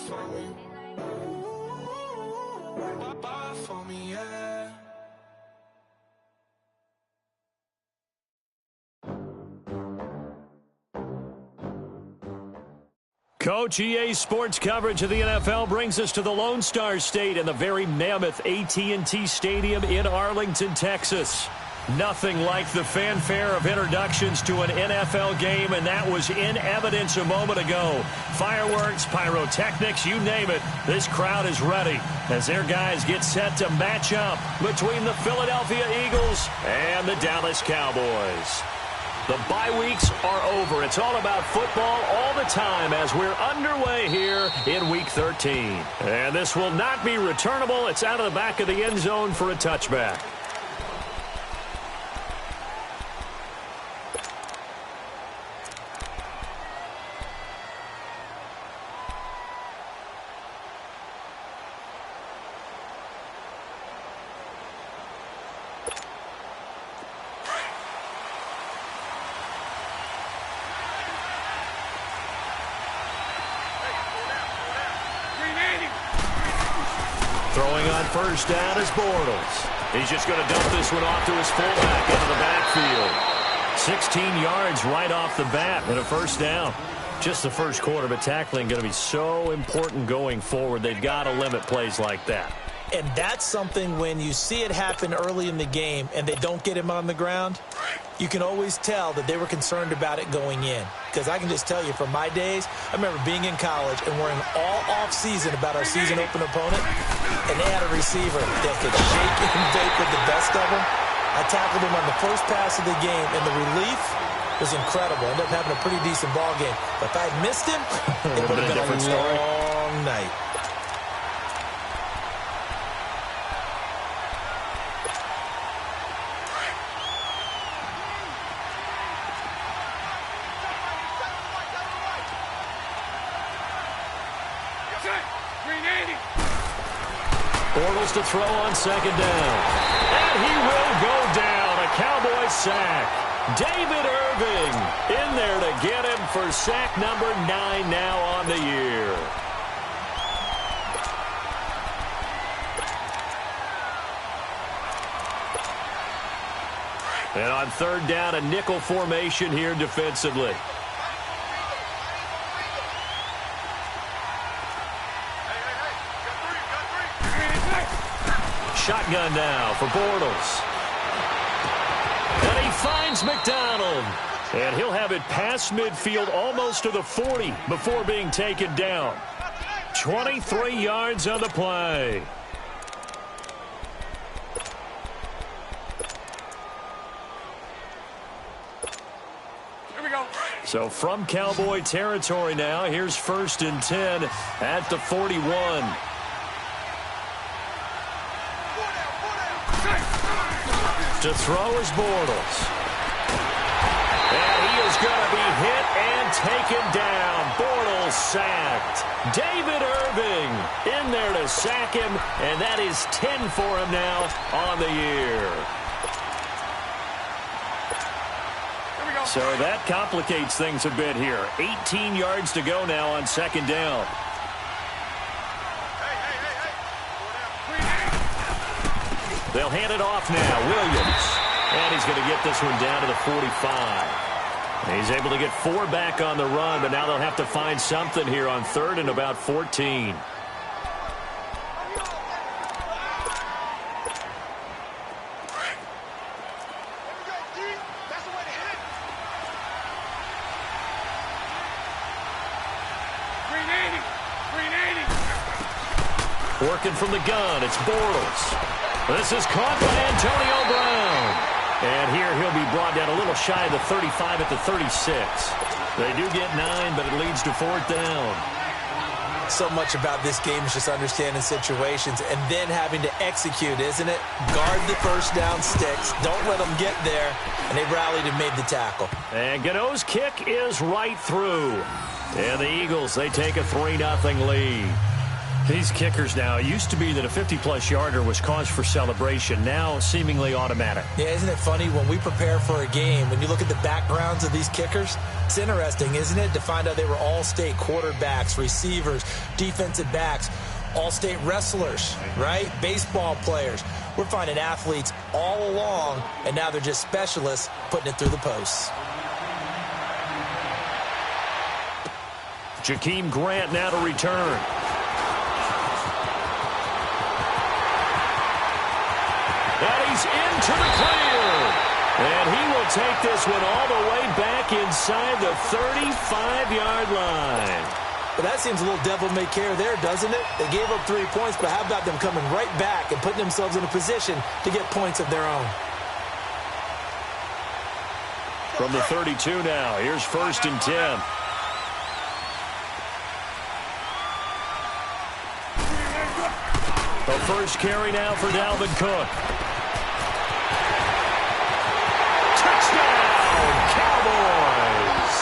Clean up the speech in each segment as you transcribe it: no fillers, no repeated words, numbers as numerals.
for me. Bye for me, yeah. Coach, EA Sports coverage of the NFL brings us to the Lone Star State and the very mammoth AT&T Stadium in Arlington, Texas. Nothing like the fanfare of introductions to an NFL game, and that was in evidence a moment ago. Fireworks, pyrotechnics, you name it. This crowd is ready as their guys get set to match up between the Philadelphia Eagles and the Dallas Cowboys. The bye weeks are over. It's all about football all the time as we're underway here in Week 13. And this will not be returnable. It's out of the back of the end zone for a touchback. Throwing on first down is Bortles. He's just going to dump this one off to his fullback into the backfield. 16 yards right off the bat and a first down. Just the first quarter, but tackling going to be so important going forward. They've got to limit plays like that. And that's something when you see it happen early in the game and they don't get him on the ground, you can always tell that they were concerned about it going in. Because I can just tell you from my days, I remember being in college and worrying all off-season about our season open opponent, and they had a receiver that could shake and bake with the best of them. I tackled him on the first pass of the game, and the relief was incredible. Ended up having a pretty decent ball game. But if I had missed him, it would have been a long night. Bortles to throw on second down. And he will go down. A Cowboy sack. David Irving in there to get him for sack number 9 now on the year. And on third down, a nickel formation here defensively. Shotgun now for Bortles. And he finds McDonald. And he'll have it past midfield almost to the 40 before being taken down. 23 yards on the play. Here we go. So from Cowboy territory now, here's 1st and 10 at the 41. To throw is Bortles. And he is going to be hit and taken down. Bortles sacked. David Irving in there to sack him, and that is 10 for him now on the year. So that complicates things a bit here. 18 yards to go now on second down. They'll hand it off now. Williams. And he's going to get this one down to the 45. He's able to get 4 back on the run, but now they'll have to find something here on third and about 14. Working from the gun, it's Bortles. This is caught by Antonio Brown. And here he'll be brought down a little shy of the 35 at the 36. They do get 9, but it leads to 4th down. So much about this game is just understanding situations and then having to execute, isn't it? Guard the first down sticks. Don't let them get there. And they rallied and made the tackle. And Gano's kick is right through. And the Eagles, they take a 3-0 lead. These kickers now, it used to be that a 50-plus yarder was cause for celebration. Now, seemingly automatic. Yeah, isn't it funny? When we prepare for a game, when you look at the backgrounds of these kickers, it's interesting, isn't it, to find out they were all-state quarterbacks, receivers, defensive backs, all-state wrestlers, right? Baseball players. We're finding athletes all along, and now they're just specialists putting it through the posts. Jakeem Grant now to return. And he's into the clear. And he will take this one all the way back inside the 35-yard line. But that seems a little devil-may-care there, doesn't it? They gave up 3 points, but how about them coming right back and putting themselves in a position to get points of their own? From the 32 now, here's 1st and 10. The first carry now for Dalvin Cook. Touchdown, Cowboys!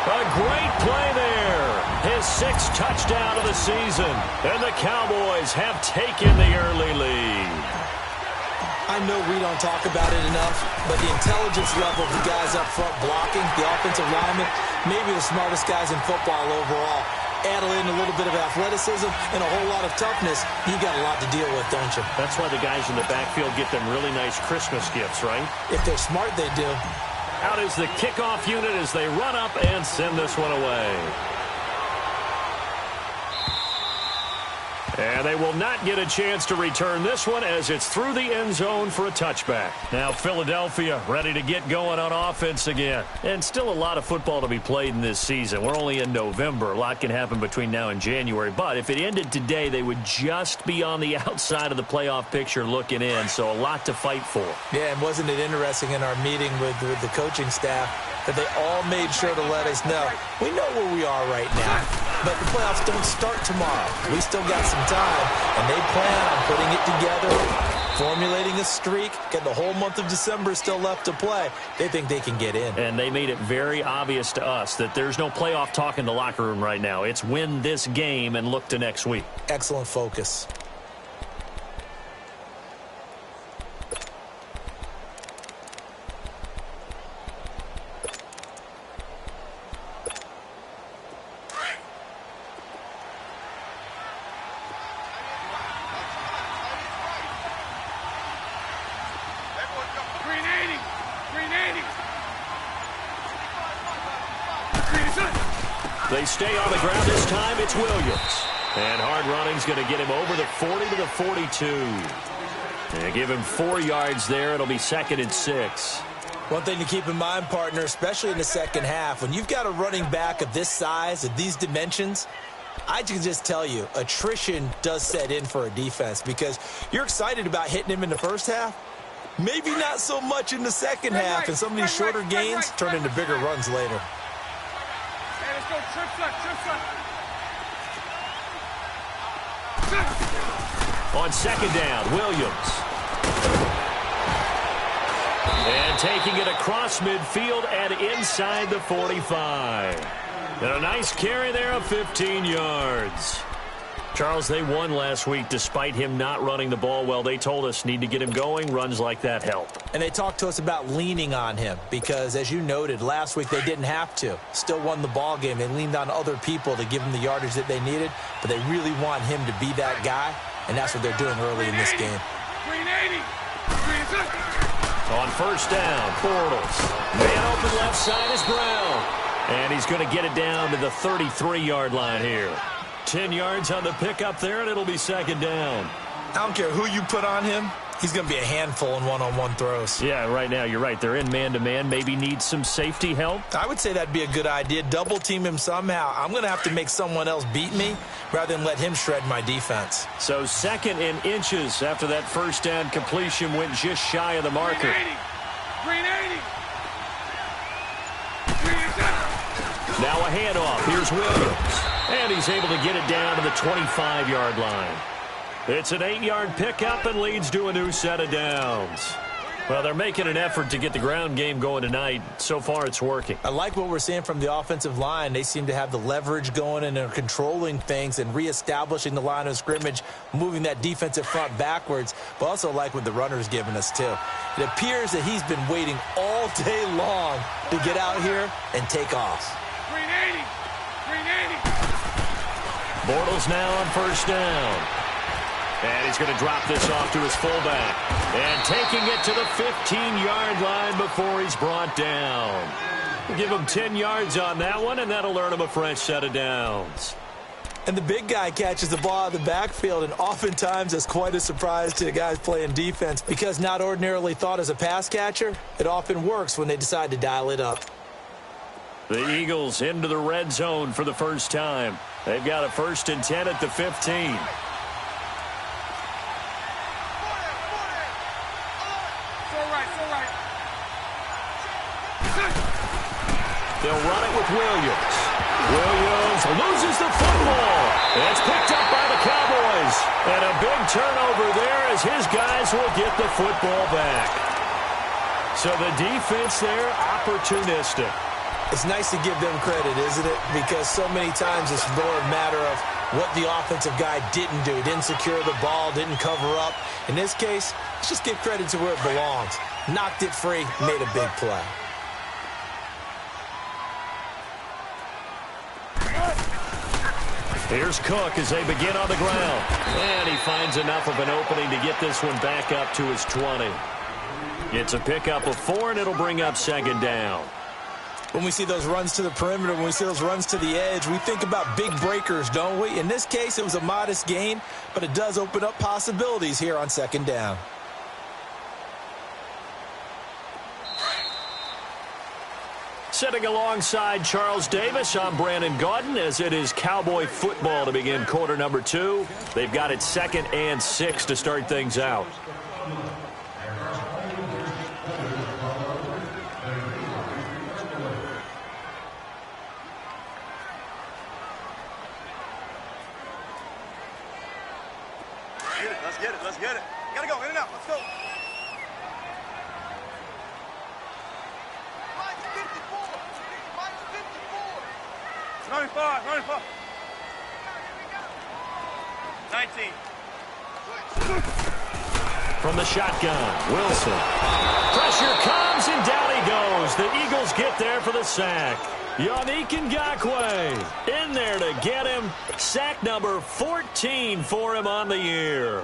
A great play there. His 6th touchdown of the season. And the Cowboys have taken the early lead. I know we don't talk about it enough, but the intelligence level of the guys up front blocking, the offensive linemen, maybe the smartest guys in football overall. Add in a little bit of athleticism and a whole lot of toughness, you got a lot to deal with, don't you? That's why the guys in the backfield get them really nice Christmas gifts, right? If they're smart, they do. Out is the kickoff unit as they run up and send this one away. And they will not get a chance to return this one as it's through the end zone for a touchback. Now Philadelphia ready to get going on offense again. And still a lot of football to be played in this season. We're only in November. A lot can happen between now and January. But if it ended today, they would just be on the outside of the playoff picture looking in. So a lot to fight for. Yeah, and wasn't it interesting in our meeting with the coaching staff that they all made sure to let us know, we know where we are right now, but the playoffs don't start tomorrow. We still got some time, and they plan on putting it together, formulating a streak, get the whole month of December still left to play. They think they can get in. And they made it very obvious to us that there's no playoff talk in the locker room right now. It's win this game and look to next week. Excellent focus. They stay on the ground this time. It's Williams. And hard running's going to get him over the 40 to the 42. They give him 4 yards there. It'll be 2nd and 6. One thing to keep in mind, partner, especially in the second half, when you've got a running back of this size, of these dimensions, I can just tell you, attrition does set in for a defense because you're excited about hitting him in the first half. Maybe not so much in the second half, and some of these shorter gains turn into bigger runs later. On 2nd down, Williams. And taking it across midfield and inside the 45. And a nice carry there of 15 yards. Charles, they won last week despite him not running the ball well. They told us need to get him going. Runs like that help. And they talked to us about leaning on him because, as you noted, last week they didn't have to. Still won the ball game. They leaned on other people to give them the yardage that they needed, but they really want him to be that guy, and that's what they're doing early in this game. On 1st down, Bortles. Man open left side is Brown. And he's going to get it down to the 33-yard line here. 10 yards on the pickup there, and it'll be 2nd down. I don't care who you put on him. He's going to be a handful in one-on-one throws. Yeah, right now, you're right. They're in man-to-man. Maybe need some safety help. I would say that'd be a good idea. Double team him somehow. I'm going to have to make someone else beat me rather than let him shred my defense. So 2nd and inches after that 1st down completion went just shy of the marker. Now a handoff. Here's Williams. And he's able to get it down to the 25-yard line. It's an 8-yard pickup and leads to a new set of downs. Well, they're making an effort to get the ground game going tonight. So far, it's working. I like what we're seeing from the offensive line. They seem to have the leverage going and they're controlling things and reestablishing the line of scrimmage, moving that defensive front backwards, but also like what the runner's giving us, too. It appears that he's been waiting all day long to get out here and take off. 380. 380. Bortles now on first down. And he's going to drop this off to his fullback. And taking it to the 15-yard line before he's brought down. We'll give him 10 yards on that one, and that'll earn him a fresh set of downs. And the big guy catches the ball out of the backfield, and oftentimes it's quite a surprise to the guys playing defense because not ordinarily thought as a pass catcher, it often works when they decide to dial it up. The Eagles into the red zone for the first time. They've got a 1st and 10 at the 15. They'll run it with Williams. Williams loses the football. It's picked up by the Cowboys. And a big turnover there as his guys will get the football back. So the defense there, opportunistic. It's nice to give them credit, isn't it? Because so many times it's more a matter of what the offensive guy didn't do. Didn't secure the ball, didn't cover up. In this case, let's just give credit to where it belongs. Knocked it free, made a big play. Here's Cook as they begin on the ground. And he finds enough of an opening to get this one back up to his 20. It's a pickup of 4, and it'll bring up 2nd down. When we see those runs to the perimeter, when we see those runs to the edge, we think about big breakers, don't we? In this case, it was a modest gain, but it does open up possibilities here on 2nd down. Sitting alongside Charles Davis, I'm Brandon Gaudin as it is Cowboy football to begin quarter number 2. They've got it 2nd and 6 to start things out. Let's get it. Let's get it. Gotta go in and out. Let's go. 95, 95. 19. From the shotgun, Wilson. Pressure comes, and down he goes. The Eagles get there for the sack. Yannick Ngakoue in there to get him. Sack number 14 for him on the year.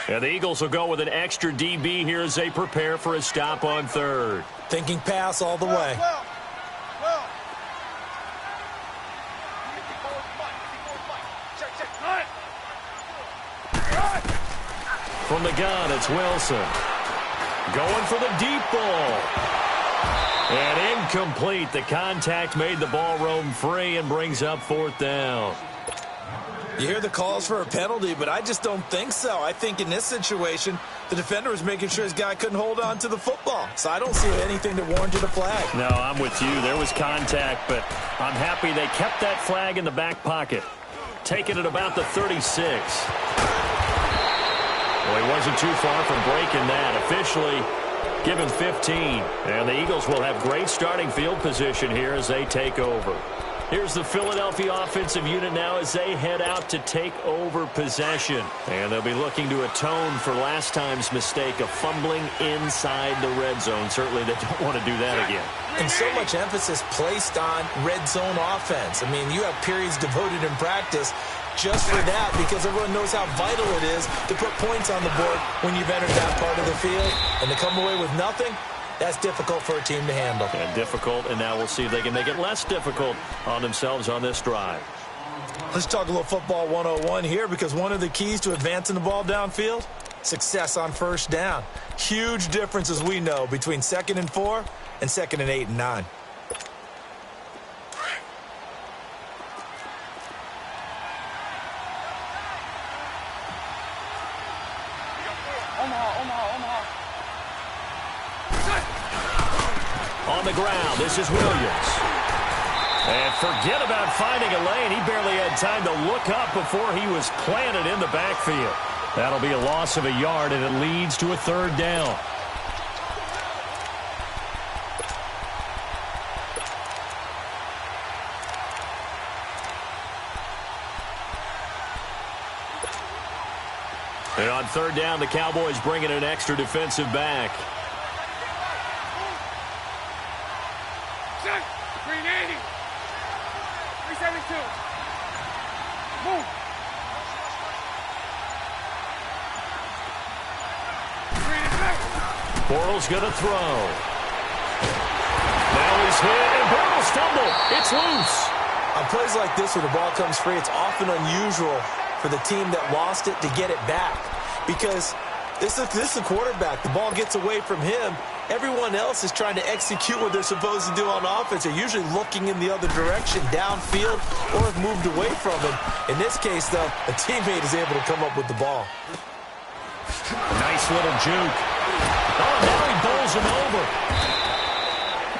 And the Eagles will go with an extra DB here as they prepare for a stop on 3rd. Thinking pass all the way. From the gun, it's Wilson. Going for the deep ball. And incomplete. The contact made the ball roam free and brings up 4th down. You hear the calls for a penalty, but I just don't think so. I think in this situation, the defender was making sure his guy couldn't hold on to the football. So I don't see anything that warranted a flag. No, I'm with you. There was contact, but I'm happy they kept that flag in the back pocket. Taking it about the 36. Well, he wasn't too far from breaking that. Officially, give him 15. And the Eagles will have great starting field position here as they take over. Here's the Philadelphia offensive unit now as they head out to take over possession. And they'll be looking to atone for last time's mistake of fumbling inside the red zone. Certainly they don't want to do that again. And so much emphasis placed on red zone offense. I mean, you have periods devoted in practice just for that because everyone knows how vital it is to put points on the board when you've entered that part of the field. And to come away with nothing, that's difficult for a team to handle. And difficult, and now we'll see if they can make it less difficult on themselves on this drive. Let's talk a little football 101 here because one of the keys to advancing the ball downfield, success on 1st down. Huge difference, as we know, between 2nd and 4 and 2nd and 8 and 9. On the ground, this is Williams. And forget about finding a lane. He barely had time to look up before he was planted in the backfield. That'll be a loss of a yard, and it leads to a third down. And on third down, the Cowboys bring in an extra defensive back. Set. 380. 372. Move. Bortles going to throw. Now he's hit, and Bortles fumble. It's loose. On plays like this where the ball comes free, it's often unusual for the team that lost it to get it back. Because this is a quarterback. The ball gets away from him. Everyone else is trying to execute what they're supposed to do on offense. They're usually looking in the other direction, downfield, or have moved away from him. In this case, though, a teammate is able to come up with the ball. Nice little juke. Oh, now he bowls him over.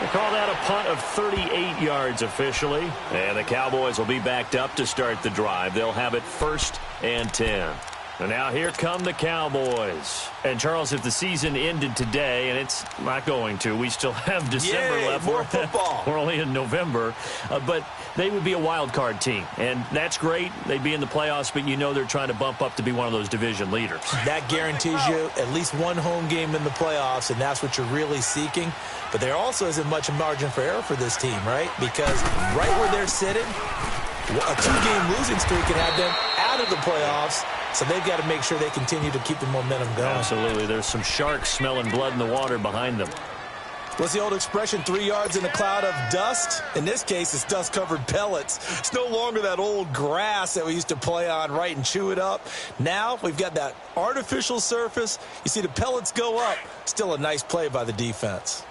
They call that a punt of 38 yards officially. And the Cowboys will be backed up to start the drive. They'll have it 1st and 10. And now here come the Cowboys. And, Charles, if the season ended today, and it's not going to, we still have December left. More football. We're only in November. But they would be a wild card team. And that's great. They'd be in the playoffs, but you know they're trying to bump up to be one of those division leaders. That guarantees you at least one home game in the playoffs, and that's what you're really seeking. But there also isn't much margin for error for this team, right? Because right where they're sitting, a 2-game losing streak can have them out of the playoffs. So they've got to make sure they continue to keep the momentum going. Absolutely. There's some sharks smelling blood in the water behind them. What's the old expression, 3 yards in a cloud of dust? In this case, it's dust-covered pellets. It's no longer that old grass that we used to play on, right, and chew it up. Now we've got that artificial surface. You see the pellets go up. Still a nice play by the defense.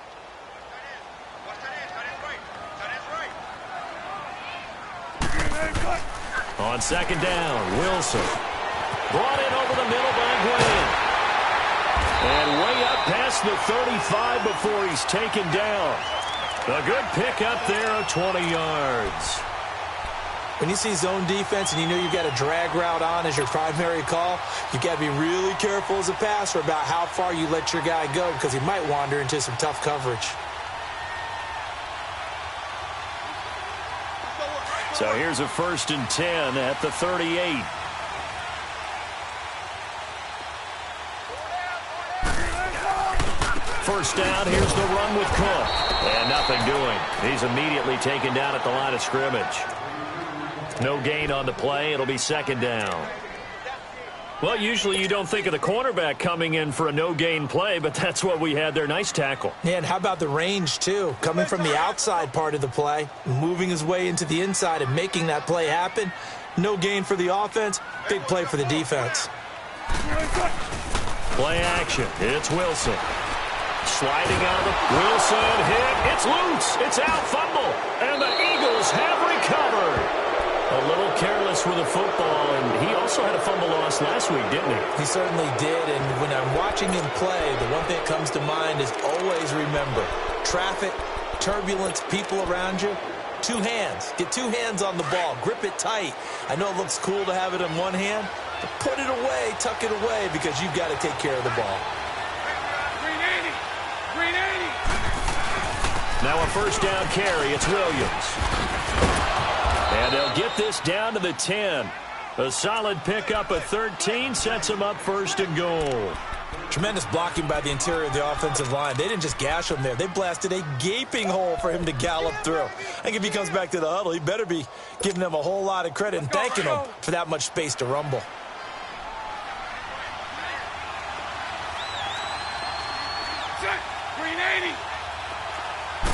On second down, Wilson. Brought in over the middle by Glenn. And way up past the 35 before he's taken down. A good pick up there of 20 yards. When you see zone defense and you know you've got a drag route on as your primary call, you've got to be really careful as a passer about how far you let your guy go because he might wander into some tough coverage. So here's a 1st and 10 at the 38. First down, here's the run with Cook. And nothing doing. He's immediately taken down at the line of scrimmage. No gain on the play. It'll be 2nd down. Well, usually you don't think of the cornerback coming in for a no-gain play, but that's what we had there. Nice tackle. Yeah, and how about the range, too? Coming from the outside part of the play, moving his way into the inside and making that play happen. No gain for the offense, big play for the defense. Play action. It's Wilson. Sliding out of the Wilson hit. It's loose. It's out. Fumble. And the Eagles have recovered. A little careless with the football, and he also had a fumble loss last week, didn't he? He certainly did, and when I'm watching him play, the one thing that comes to mind is always remember, traffic, turbulence, people around you, 2 hands. Get 2 hands on the ball. Grip it tight. I know it looks cool to have it in one hand, but put it away, tuck it away, because you've got to take care of the ball. 380. 380. Now a 1st down carry. It's Williams. And they'll get this down to the 10. A solid pickup of 13 sets him up 1st and goal. Tremendous blocking by the interior of the offensive line. They didn't just gash him there. They blasted a gaping hole for him to gallop through. I think if he comes back to the huddle, he better be giving them a whole lot of credit and thanking them for that much space to rumble. Set. 380.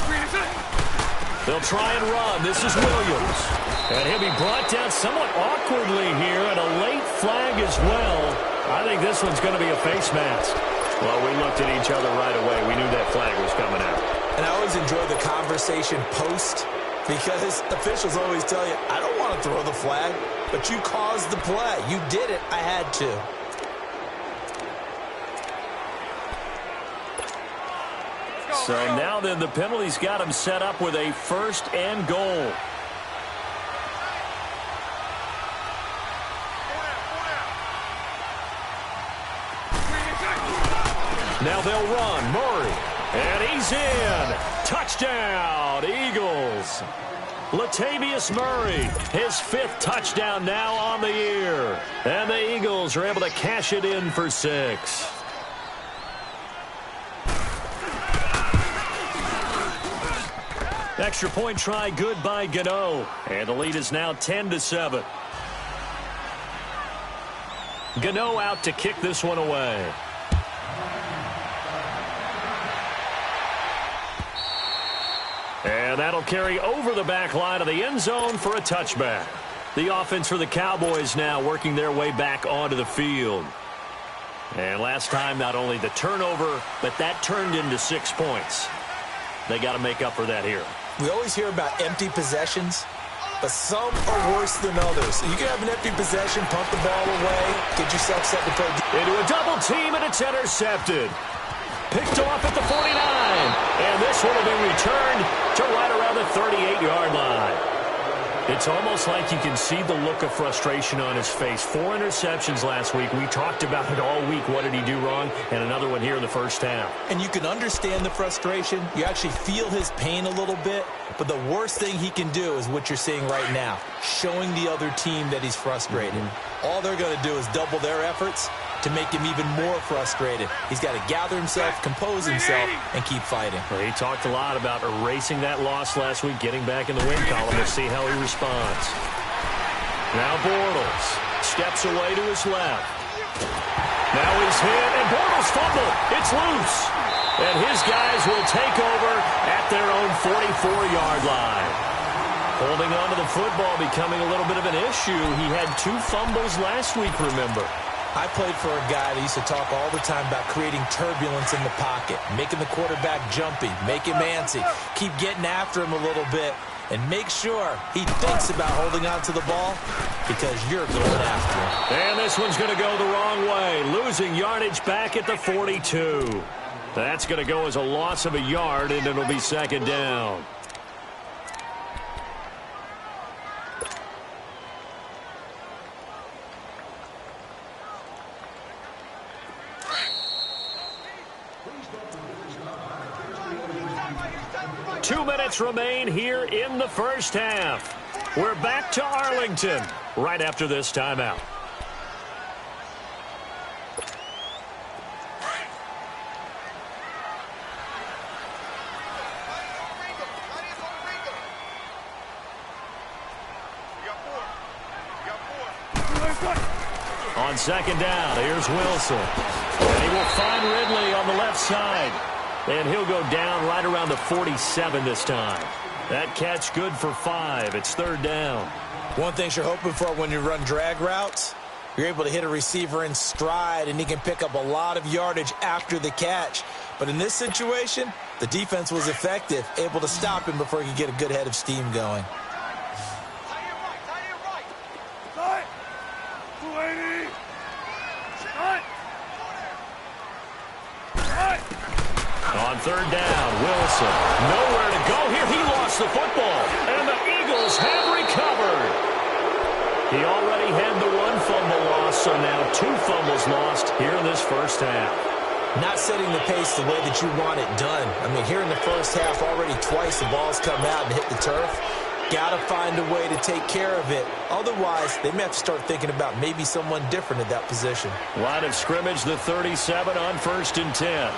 380. They'll try and run. This is Williams. And he'll be brought down somewhat awkwardly here, and a late flag as well. I think this one's going to be a face mask. Well, we looked at each other right away. We knew that flag was coming out. And I always enjoy the conversation post because officials always tell you, I don't want to throw the flag, but you caused the play. You did it. I had to. So now then the penalty's got him set up with a 1st and goal. Now they'll run. Murray. And he's in. Touchdown, Eagles. Latavius Murray, his 5th touchdown now on the year. And the Eagles are able to cash it in for 6. Extra point try good by Gano. And the lead is now 10-7. Gano out to kick this one away. And that'll carry over the back line of the end zone for a touchback. The offense for the Cowboys now working their way back onto the field. And last time, not only the turnover, but that turned into 6 points. They got to make up for that here. We always hear about empty possessions, but some are worse than others. You can have an empty possession, punt the ball away, get yourself set to play. Into a double team, and it's intercepted. Picked off at the 49. And this one will be returned to right around the 38-yard line. It's almost like you can see the look of frustration on his face. 4 interceptions last week. We talked about it all week. What did he do wrong? And another one here in the first half. And you can understand the frustration. You actually feel his pain a little bit. But the worst thing he can do is what you're seeing right now, showing the other team that he's frustrated. All they're going to do is double their efforts to make him even more frustrated. He's got to gather himself, compose himself, and keep fighting. Well, he talked a lot about erasing that loss last week, getting back in the win column. We'll see how he responds. Now Bortles steps away to his left. Now he's hit, and Bortles fumbled. It's loose. And his guys will take over at their own 44-yard line. Holding on to the football becoming a little bit of an issue. He had 2 fumbles last week, remember. I played for a guy that used to talk all the time about creating turbulence in the pocket, making the quarterback jumpy, make him antsy, keep getting after him a little bit, and make sure he thinks about holding on to the ball because you're going after him. And this one's going to go the wrong way, losing yardage back at the 42. That's going to go as a loss of a yard, and it'll be 2nd down. Two minutes remain here in the first half. We're back to Arlington right after this timeout. On 2nd down, here's Wilson. And he will find Ridley on the left side. And he'll go down right around the 47 this time. That catch good for 5. It's 3rd down. One thing you're hoping for when you run drag routes, you're able to hit a receiver in stride, and he can pick up a lot of yardage after the catch. But in this situation, the defense was effective, able to stop him before he could get a good head of steam going. On 3rd down, Wilson. Nowhere to go here. He lost the football. And the Eagles have recovered. He already had the 1 fumble loss, so now 2 fumbles lost here in this first half. Not setting the pace the way that you want it done. I mean, here in the first half, already twice the ball's come out and hit the turf. Got to find a way to take care of it. Otherwise, they may have to start thinking about maybe someone different at that position. Line of scrimmage, the 37 on 1st and 10.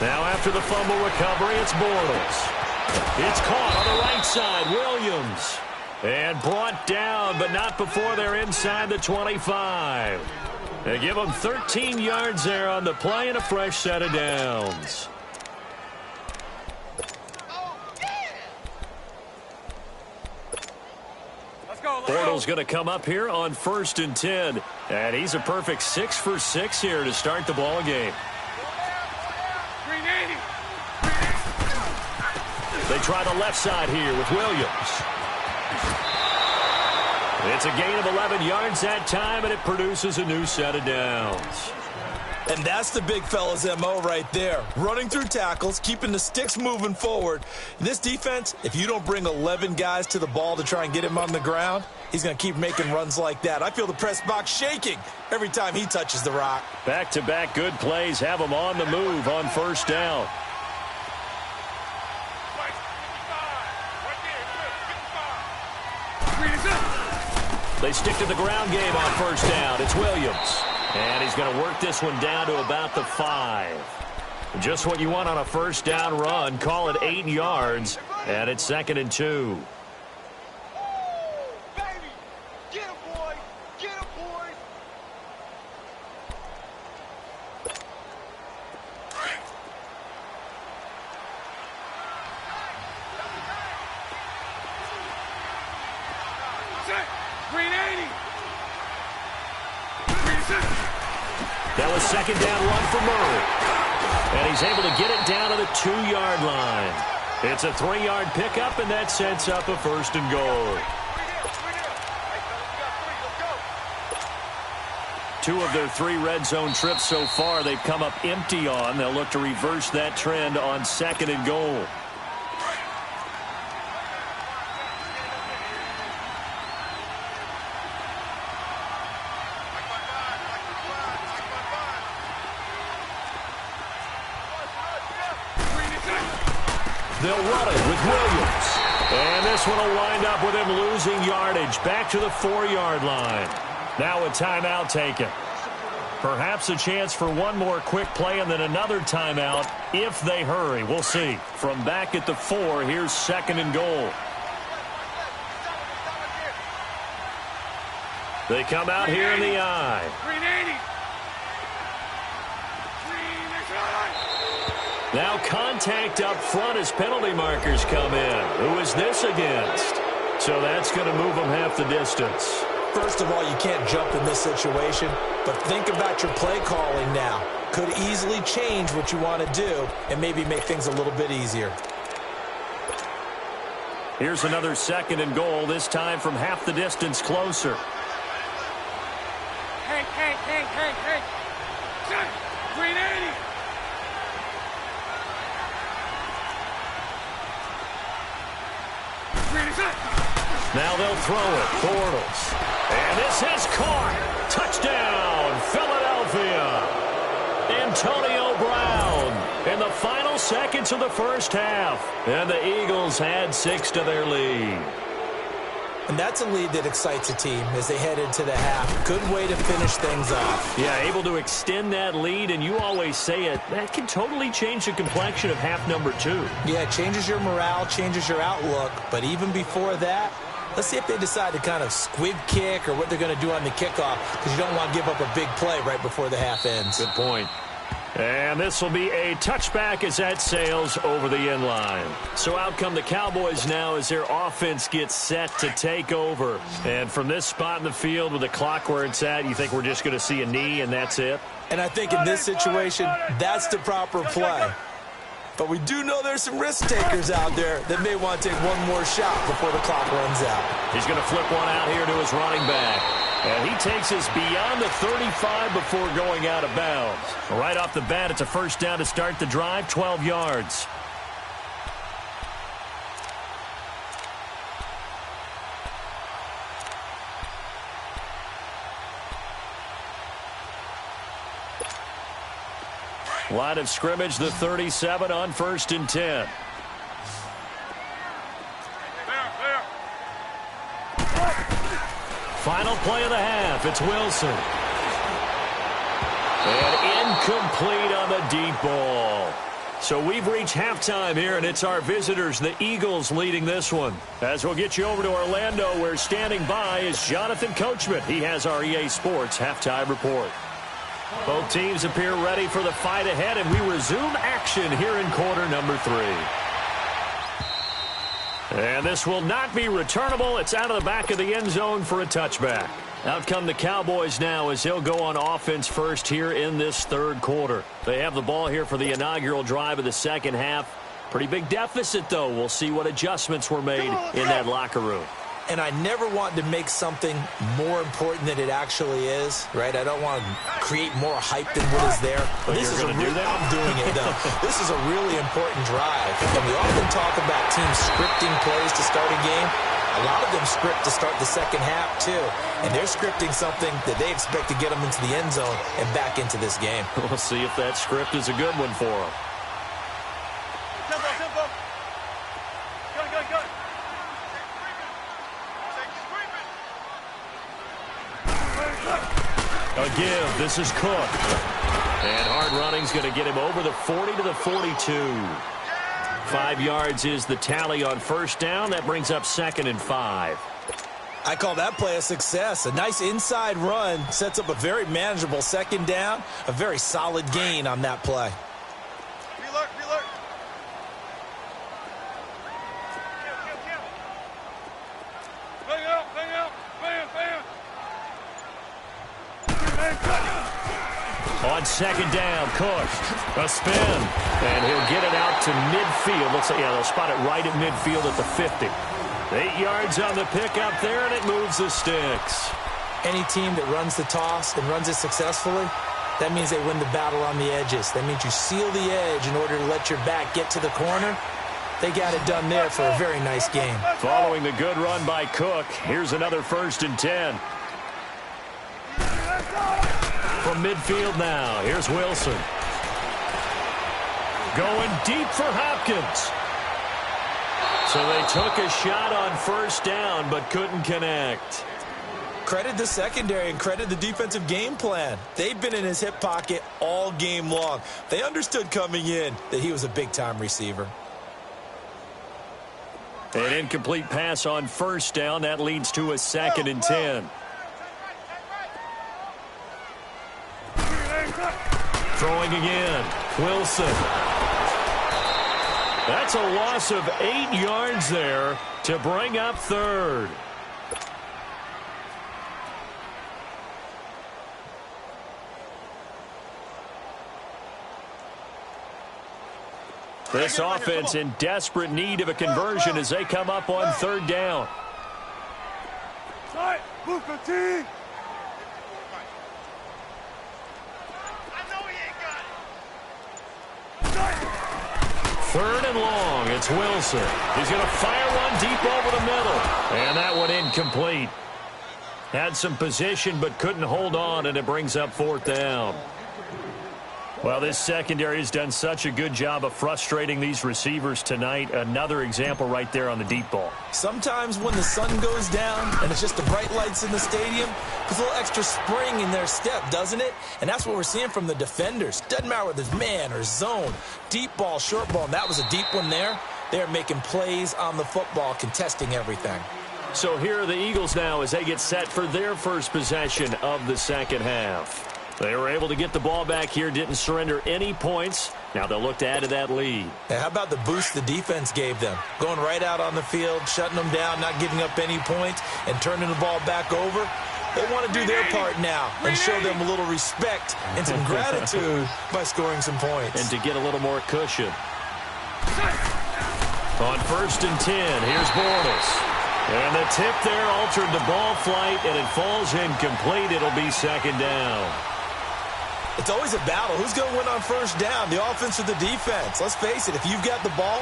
Now after the fumble recovery, it's Bortles. It's caught on the right side. Williams. And brought down, but not before they're inside the 25. They give them 13 yards there on the play and a fresh set of downs. Bortles going to come up here on 1st and 10. And he's a perfect 6 for 6 here to start the ball game. They try the left side here with Williams. It's a gain of 11 yards that time, and it produces a new set of downs. And that's the big fella's MO right there. Running through tackles, keeping the sticks moving forward. This defense, if you don't bring 11 guys to the ball to try and get him on the ground, he's going to keep making runs like that. I feel the press box shaking every time he touches the rock. Back-to-back good plays have him on the move on first down. They stick to the ground game on first down. It's Williams. And he's going to work this one down to about the 5. Just what you want on a first down run. Call it 8 yards. And it's 2nd and 2. That was 2nd down run for Murray. And he's able to get it down to the 2-yard line. It's a 3-yard pickup, and that sets up a 1st and goal. 2 of their 3 red zone trips so far they've come up empty on. They'll look to reverse that trend on 2nd and goal. They'll run it with Williams. And this one will wind up with him losing yardage back to the 4-yard line. Now a timeout taken. Perhaps a chance for one more quick play and then another timeout if they hurry. We'll see. From back at the 4, here's 2nd and goal. They come out here in the I. 380. Now contact up front as penalty markers come in. Who is this against? So that's going to move them half the distance. First of all, you can't jump in this situation, but think about your play calling now. Could easily change what you want to do and maybe make things a little bit easier. Here's another 2nd and goal, this time from half the distance closer. Hey. 380. Now they'll throw it. Bortles. And this is caught. Touchdown, Philadelphia. Antonio Brown in the final seconds of the first half. And the Eagles add 6 to their lead. And that's a lead that excites a team as they head into the half. Good way to finish things off. Yeah, able to extend that lead, and you always say it, that can totally change the complexion of half number 2. Yeah, it changes your morale, changes your outlook. But even before that, let's see if they decide to kind of squib kick or what they're going to do on the kickoff, because you don't want to give up a big play right before the half ends. Good point. And this will be a touchback as that sails over the end line. So out come the Cowboys now as their offense gets set to take over. And from this spot in the field with the clock where it's at, you think we're just going to see a knee and that's it? And I think in this situation, that's the proper play. But we do know there's some risk takers out there that may want to take one more shot before the clock runs out. He's going to flip one out here to his running back. And he takes us beyond the 35 before going out of bounds. Right off the bat, it's a first down to start the drive, 12 yards. Line of scrimmage, the 37 on 1st and 10. Final play of the half. It's Wilson. And incomplete on the deep ball. So we've reached halftime here, and it's our visitors, the Eagles, leading this one. As we'll get you over to Orlando, where standing by is Jonathan Coachman. He has our EA Sports halftime report. Both teams appear ready for the fight ahead, and we resume action here in quarter number 3. And this will not be returnable. It's out of the back of the end zone for a touchback. Out come the Cowboys now as they'll go on offense first here in this third quarter. They have the ball here for the inaugural drive of the second half. Pretty big deficit, though. We'll see what adjustments were made in that locker room. and I never want to make something more important than it actually is, right? I don't want to create more hype than what is there. But this is I'm doing it, though. This is a really important drive. And we often talk about teams scripting plays to start a game. A lot of them script to start the second half, too. And they're scripting something that they expect to get them into the end zone and back into this game. We'll see if that script is a good one for them. Tempo, tempo. Go. A give. This is Cook. And hard running's going to get him over the 40 to the 42. 5 yards is the tally on first down. That brings up 2nd and 5. I call that play a success. A nice inside run sets up a very manageable second down. A very solid gain on that play. Reload. Bang out. Bam. On second down, Cook. A spin. And he'll get it out to midfield. Looks like, they'll spot it right at midfield at the 50. 8 yards on the pickup there, and it moves the sticks. Any team that runs the toss and runs it successfully, that means they win the battle on the edges. That means you seal the edge in order to let your back get to the corner. They got it done there for a very nice game. Following the good run by Cook, here's another 1st and 10. From midfield now, here's Wilson. Going deep for Hopkins. So they took a shot on first down, but couldn't connect. Credit the secondary and credit the defensive game plan. They've been in his hip pocket all game long. They understood coming in that he was a big-time receiver. An incomplete pass on first down. That leads to a 2nd and 10. Throwing again. Wilson. That's a loss of 8 yards there to bring up 3rd. This offense in desperate need of a conversion as they come up on 3rd down. Move the team. 3rd and long. It's Wilson. He's going to fire one deep over the middle. And that one incomplete. Had some position but couldn't hold on, and it brings up 4th down. Well, this secondary has done such a good job of frustrating these receivers tonight. Another example right there on the deep ball. Sometimes when the sun goes down and it's just the bright lights in the stadium, there's a little extra spring in their step, doesn't it? And that's what we're seeing from the defenders. Doesn't matter whether it's man or zone, deep ball, short ball, and that was a deep one there. They're making plays on the football, contesting everything. So here are the Eagles now as they get set for their first possession of the second half. They were able to get the ball back here, didn't surrender any points. Now they'll look to add to that lead. How about the boost the defense gave them? Going right out on the field, shutting them down, not giving up any points, and turning the ball back over. They want to do their part now and show them a little respect and some gratitude by scoring some points. And to get a little more cushion. On 1st and 10, here's Bortles. And the tip there altered the ball flight, and it falls incomplete. It'll be 2nd down. It's always a battle. Who's going to win on first down, the offense or the defense? Let's face it, if you've got the ball,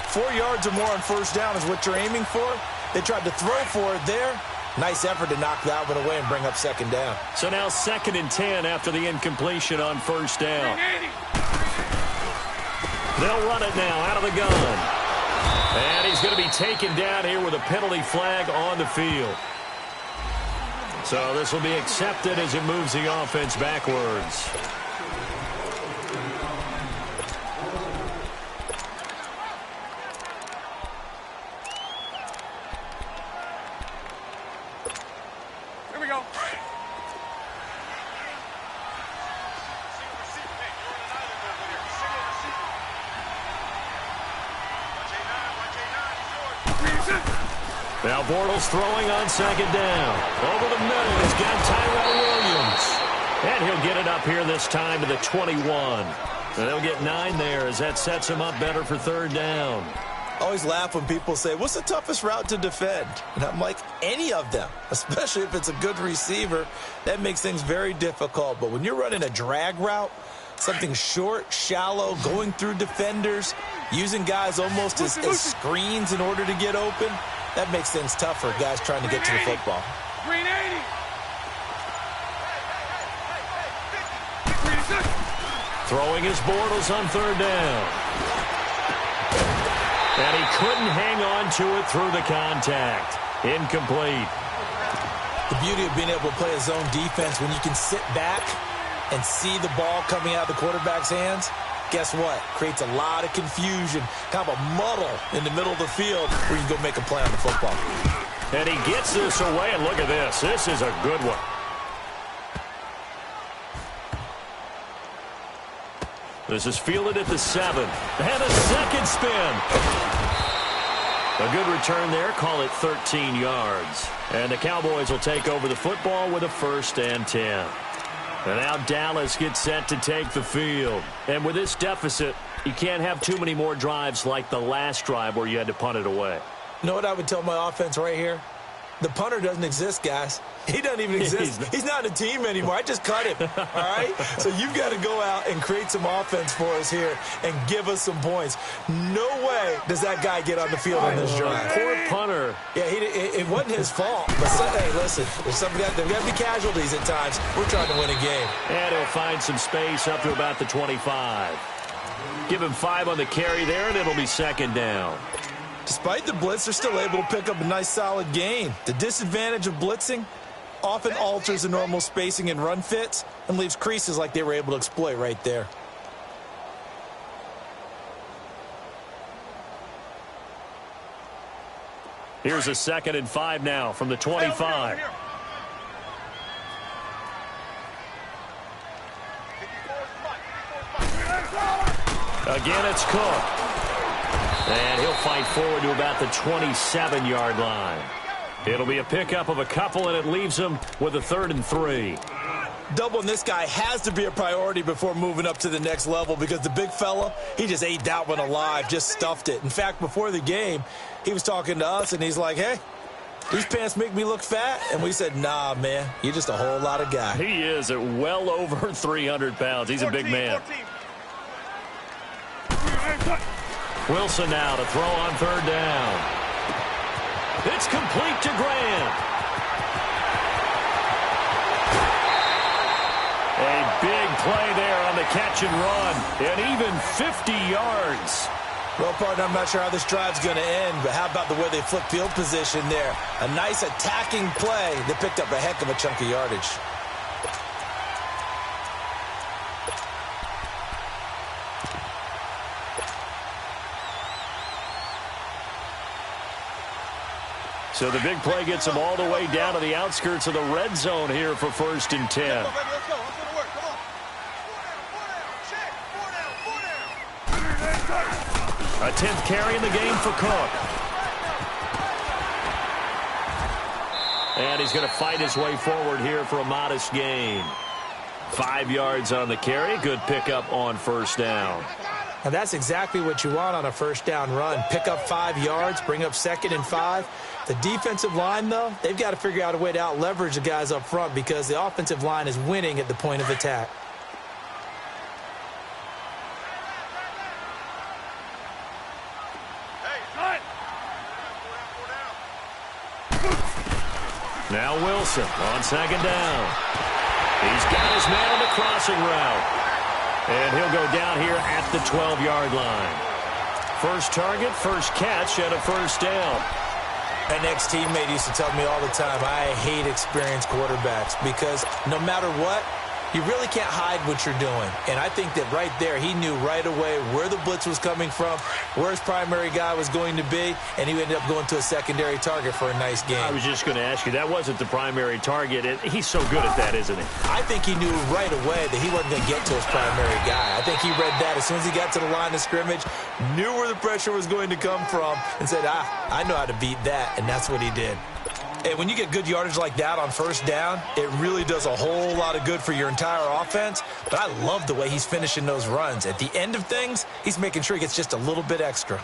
4 yards or more on first down is what you're aiming for. They tried to throw for it there. Nice effort to knock that one away and bring up 2nd down. So now 2nd and 10 after the incompletion on first down. They'll run it now out of the gun. And he's going to be taken down here with a penalty flag on the field. So this will be accepted as it moves the offense backwards. Here we go. Now Bortles throwing on 2nd down. Over the middle, he's got Tyrell Williams. And he'll get it up here this time to the 21. And they'll get 9 there as that sets him up better for 3rd down. I always laugh when people say, what's the toughest route to defend? And I'm like, any of them, especially if it's a good receiver. That makes things very difficult. But when you're running a drag route, something short, shallow, going through defenders, using guys almost as screens in order to get open, that makes things tough for guys trying to get to the football. Green 80. Throwing his Bortles on third down. And he couldn't hang on to it through the contact. Incomplete. The beauty of being able to play a zone defense when you can sit back and see the ball coming out of the quarterback's hands, guess what? Creates a lot of confusion, kind of a muddle in the middle of the field where you can go make a play on the football. And he gets this away, and look at this. This is a good one. This is fielded at the 7. And a second spin. A good return there. Call it 13 yards. And the Cowboys will take over the football with a 1st and 10. And now Dallas gets set to take the field. And with this deficit, you can't have too many more drives like the last drive where you had to punt it away. You know what I would tell my offense right here? The punter doesn't exist, guys. He doesn't even exist. He's not a team anymore. I just cut him, all right? So you've got to go out and create some offense for us here and give us some points. No way does that guy get on the field on this drive. Poor punter. Yeah, it wasn't his fault. But, hey, listen, there's got to be casualties at times. We're trying to win a game. And he'll find some space up to about the 25. Give him 5 on the carry there, and it'll be 2nd down. Despite the blitz, they're still able to pick up a nice, solid gain. The disadvantage of blitzing often alters the normal spacing and run fits and leaves creases like they were able to exploit right there. Here's a 2nd and 5 now from the 25. Again, it's Cook. And he'll fight forward to about the 27-yard line. It'll be a pickup of a couple, and it leaves him with a 3rd and 3. Doubling this guy has to be a priority before moving up to the next level because the big fella, he just ate that one alive, just stuffed it. In fact, before the game, he was talking to us, and he's like, hey, these pants make me look fat. And we said, nah, man, you're just a whole lot of guy. He is at well over 300 pounds. He's a big man. Wilson now to throw on 3rd down. It's complete to Grant. A big play there on the catch and run. And even 50 yards. Well, partner, I'm not sure how this drive's going to end, but how about the way they flip field position there? A nice attacking play that picked up a heck of a chunk of yardage. So the big play gets him all the way down to the outskirts of the red zone here for 1st and 10. Let's go, baby. Let's go. Let's go to work. Come on. 4 down. Check. 4 down. 4 down. A 10th carry in the game for Cook. And he's going to fight his way forward here for a modest gain. 5 yards on the carry. Good pickup on 1st down. Now, that's exactly what you want on a 1st down run. Pick up 5 yards, bring up 2nd and 5. The defensive line, though, they've got to figure out a way to out-leverage the guys up front because the offensive line is winning at the point of attack. Now Wilson on 2nd down. He's got his man on the crossing route. And he'll go down here at the 12-yard line. First target, first catch, and a 1st down. An ex-teammate used to tell me all the time, I hate experienced quarterbacks because no matter what, you really can't hide what you're doing. And I think that right there, he knew right away where the blitz was coming from, where his primary guy was going to be, and he ended up going to a secondary target for a nice game. I was just going to ask you, that wasn't the primary target. And he's so good at that, isn't he? I think he knew right away that he wasn't going to get to his primary guy. I think he read that as soon as he got to the line of scrimmage, knew where the pressure was going to come from, and said, I know how to beat that, and that's what he did. And when you get good yardage like that on 1st down, it really does a whole lot of good for your entire offense. But I love the way he's finishing those runs. At the end of things, he's making sure he gets just a little bit extra.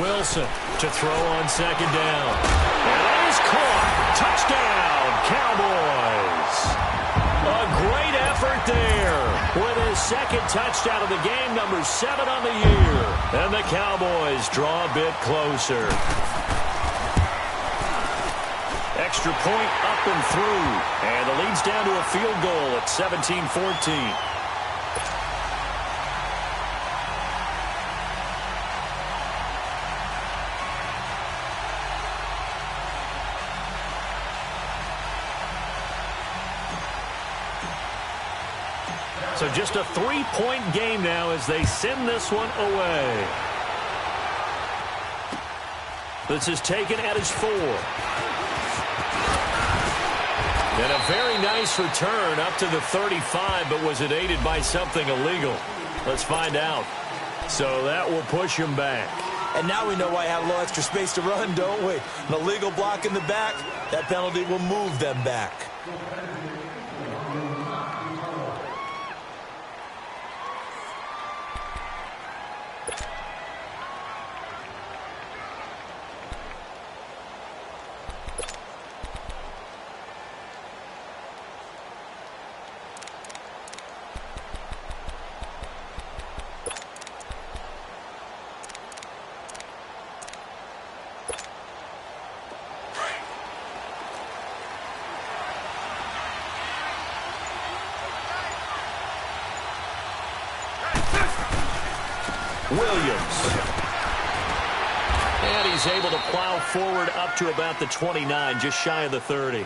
Wilson to throw on second down. And that is caught. Touchdown, Cowboys. A great effort there with his second touchdown of the game, number 7 on the year. And the Cowboys draw a bit closer. Extra point up and through. And the lead's down to a field goal at 17-14. So just a 3-point game now as they send this one away. This is taken at his 4. And a very nice return up to the 35, but was it aided by something illegal? Let's find out. So that will push him back. And now we know why I had a little extra space to run, don't we? An illegal block in the back, that penalty will move them back. Williams. And he's able to plow forward up to about the 29, just shy of the 30.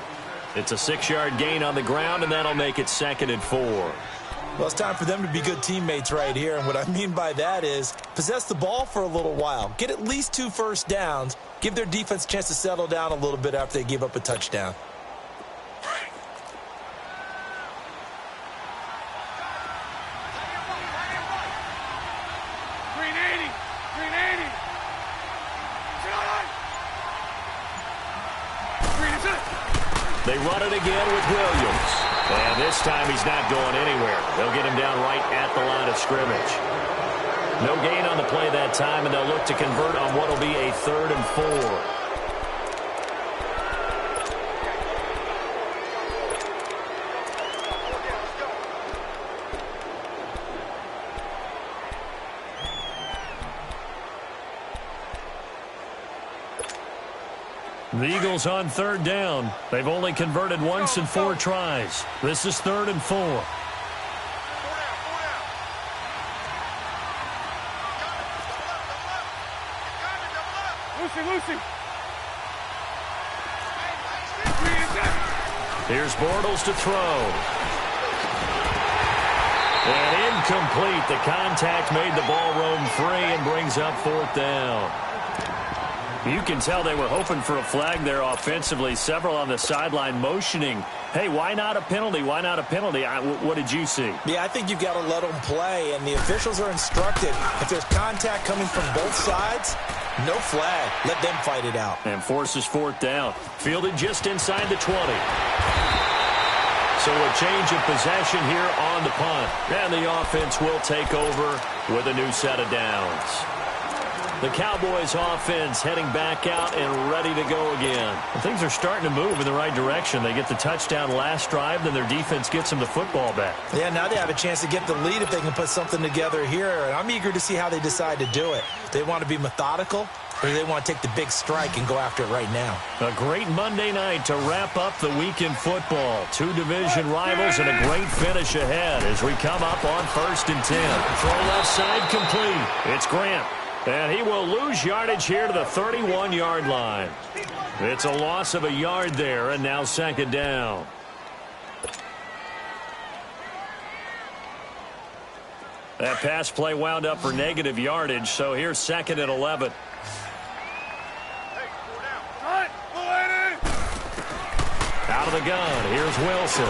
It's a 6-yard gain on the ground, and that'll make it 2nd and 4. Well, it's time for them to be good teammates right here, and what I mean by that is possess the ball for a little while, get at least 2 first downs, give their defense a chance to settle down a little bit after they give up a touchdown. They run it again with Williams. And this time he's not going anywhere. They'll get him down right at the line of scrimmage. No gain on the play that time, and they'll look to convert on what will be a 3rd and 4. The Eagles on 3rd down. They've only converted once in 4 tries. This is 3rd and 4. Lucy. Here's Bortles to throw. And incomplete. The contact made the ball roam free and brings up 4th down. You can tell they were hoping for a flag there offensively. Several on the sideline motioning, hey, why not a penalty? Why not a penalty? What did you see? Yeah, I think you've got to let them play, and the officials are instructed. If there's contact coming from both sides, no flag. Let them fight it out. And forces 4th down. Fielded just inside the 20. So a change of possession here on the punt. And the offense will take over with a new set of downs. The Cowboys offense heading back out and ready to go again. And things are starting to move in the right direction. They get the touchdown last drive, then their defense gets them the football back. Yeah, now they have a chance to get the lead if they can put something together here. And I'm eager to see how they decide to do it. They want to be methodical, or do they want to take the big strike and go after it right now? A great Monday night to wrap up the week in football. 2 division rivals and a great finish ahead as we come up on 1st and 10. Throw left side complete. It's Grant. And he will lose yardage here to the 31-yard line. It's a loss of a yard there, and now 2nd down. That pass play wound up for negative yardage, so here's 2nd and 11. Out of the gun, here's Wilson.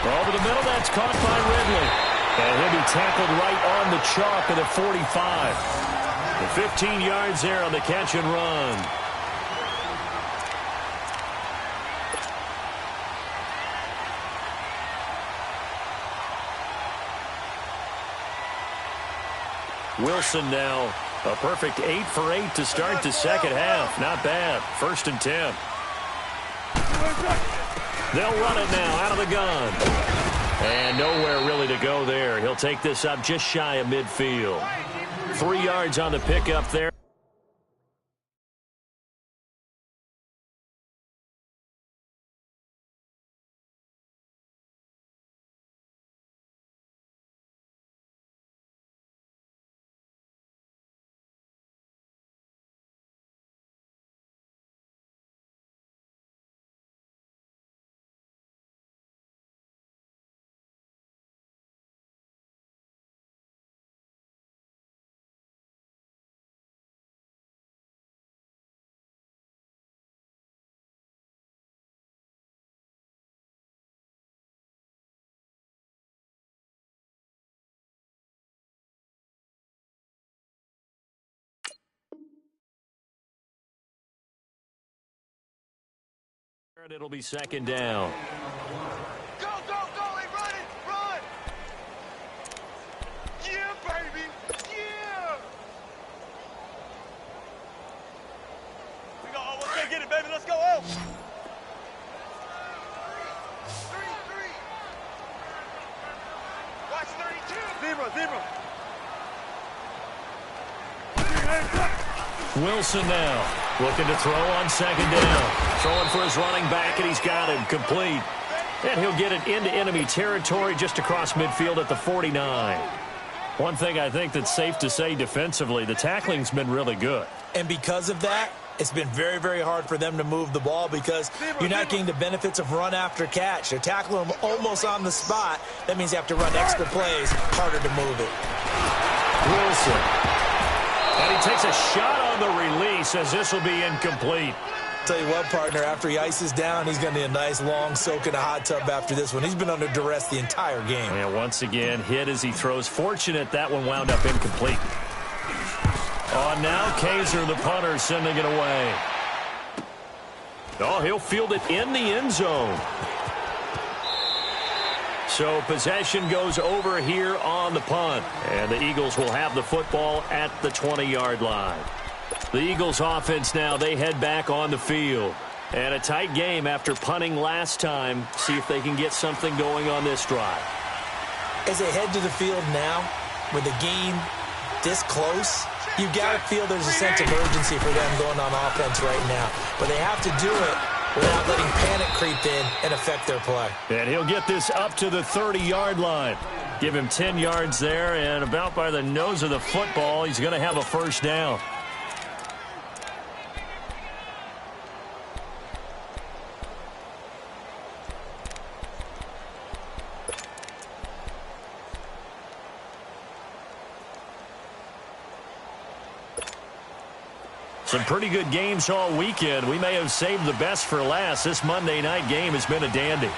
Over the middle, that's caught by Ridley. And he'll be tackled right on the chalk at the 45. 15 yards there on the catch and run. Wilson now a perfect 8 for 8 to start the second half. Not bad. 1st and 10. They'll run it now out of the gun. And nowhere really to go there. He'll take this up just shy of midfield. 3 yards on the pickup there. It'll be 2nd down. Go, go, go, hey, run it, run! Yeah, baby, yeah! We go, oh, let's go get it, baby, let's go, oh! 3-3. Watch 32. Zero. Wilson now looking to throw on 2nd down. Throwing for his running back, and he's got him complete. And he'll get it into enemy territory just across midfield at the 49. One thing I think that's safe to say defensively, the tackling's been really good. And because of that, it's been very, very hard for them to move the ball because you're not getting the benefits of run after catch. They're tackling them almost on the spot. That means you have to run extra plays, harder to move it. Wilson. And he takes a shot on the release as this will be incomplete. Tell you what, partner, after he ices down, he's going to need a nice long soak in a hot tub after this one. He's been under duress the entire game. And once again, hit as he throws. Fortunate that one wound up incomplete. Oh, now Kaiser, the punter, sending it away. Oh, he'll field it in the end zone. So possession goes over here on the punt. And the Eagles will have the football at the 20-yard line. The Eagles offense now, they head back on the field. And a tight game after punting last time. See if they can get something going on this drive. As they head to the field now, with the game this close, you got to feel there's a sense of urgency for them going on offense right now. But they have to do it without letting panic creep in and affect their play. And he'll get this up to the 30-yard line. Give him 10 yards there, and about by the nose of the football, he's going to have a 1st down. Some pretty good games all weekend. We may have saved the best for last. This Monday night game has been a dandy.